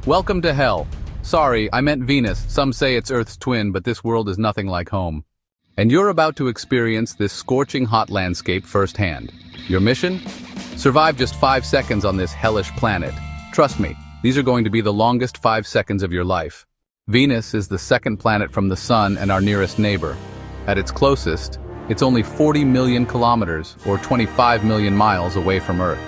Welcome to hell. Sorry, I meant Venus. Some say it's Earth's twin, but this world is nothing like home. And you're about to experience this scorching hot landscape firsthand. Your mission? Survive just 5 seconds on this hellish planet. Trust me, these are going to be the longest 5 seconds of your life. Venus is the second planet from the Sun and our nearest neighbor. At its closest, it's only 40 million kilometers, or 25 million miles away from Earth.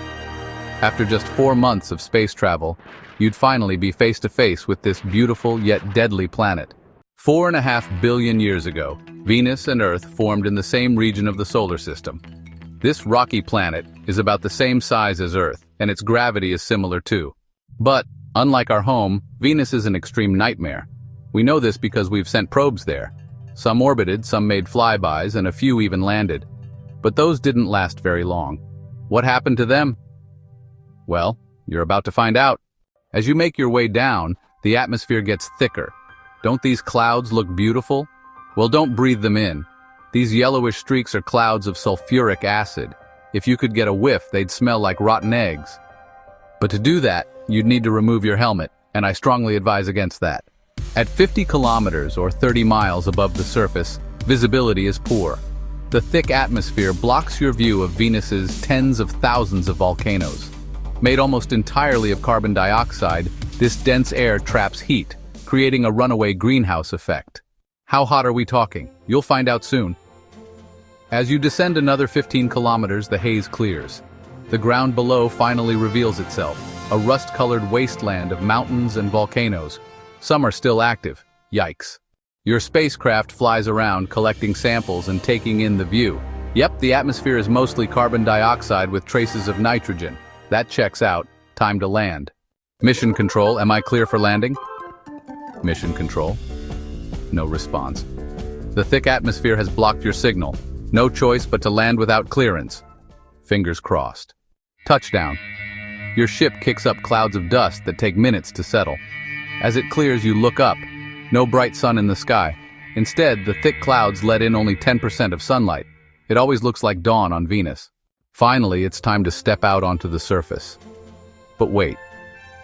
After just 4 months of space travel, you'd finally be face to face with this beautiful yet deadly planet. 4.5 billion years ago, Venus and Earth formed in the same region of the solar system. This rocky planet is about the same size as Earth, and its gravity is similar too. But, unlike our home, Venus is an extreme nightmare. We know this because we've sent probes there. Some orbited, some made flybys, and a few even landed. But those didn't last very long. What happened to them? Well, you're about to find out. As you make your way down, the atmosphere gets thicker. Don't these clouds look beautiful? Well, don't breathe them in. These yellowish streaks are clouds of sulfuric acid. If you could get a whiff, they'd smell like rotten eggs. But to do that, you'd need to remove your helmet, and I strongly advise against that. At 50 kilometers or 30 miles above the surface, visibility is poor. The thick atmosphere blocks your view of Venus's tens of thousands of volcanoes. Made almost entirely of carbon dioxide, this dense air traps heat, creating a runaway greenhouse effect. How hot are we talking? You'll find out soon. As you descend another 15 kilometers, the haze clears. The ground below finally reveals itself, a rust-colored wasteland of mountains and volcanoes. Some are still active. Yikes. Your spacecraft flies around, collecting samples and taking in the view. Yep, the atmosphere is mostly carbon dioxide with traces of nitrogen. That checks out. Time to land. Mission Control, am I clear for landing? Mission Control. No response. The thick atmosphere has blocked your signal. No choice but to land without clearance. Fingers crossed. Touchdown. Your ship kicks up clouds of dust that take minutes to settle. As it clears, you look up. No bright sun in the sky. Instead, the thick clouds let in only 10% of sunlight. It always looks like dawn on Venus. Finally, it's time to step out onto the surface. But wait,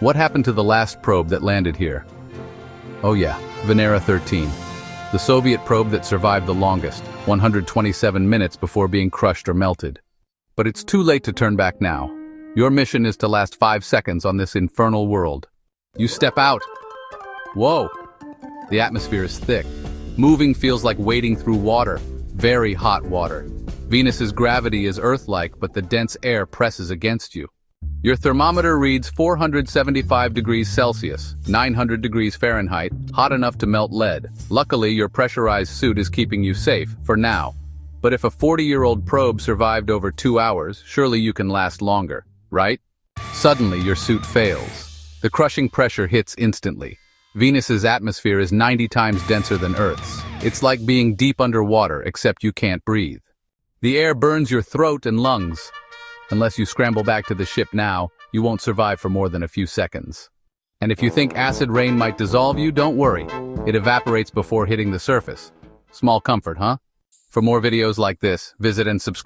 what happened to the last probe that landed here? Oh yeah, Venera 13. The Soviet probe that survived the longest, 127 minutes before being crushed or melted. But it's too late to turn back now. Your mission is to last 5 seconds on this infernal world. You step out. Whoa! The atmosphere is thick. Moving feels like wading through water, very hot water. Venus's gravity is Earth-like, but the dense air presses against you. Your thermometer reads 475 degrees Celsius, 900 degrees Fahrenheit, hot enough to melt lead. Luckily, your pressurized suit is keeping you safe, for now. But if a 40-year-old probe survived over 2 hours, surely you can last longer, right? Suddenly, your suit fails. The crushing pressure hits instantly. Venus's atmosphere is 90 times denser than Earth's. It's like being deep underwater, except you can't breathe. The air burns your throat and lungs. Unless you scramble back to the ship now, you won't survive for more than a few seconds. And if you think acid rain might dissolve you, don't worry. It evaporates before hitting the surface. Small comfort, huh? For more videos like this, visit and subscribe.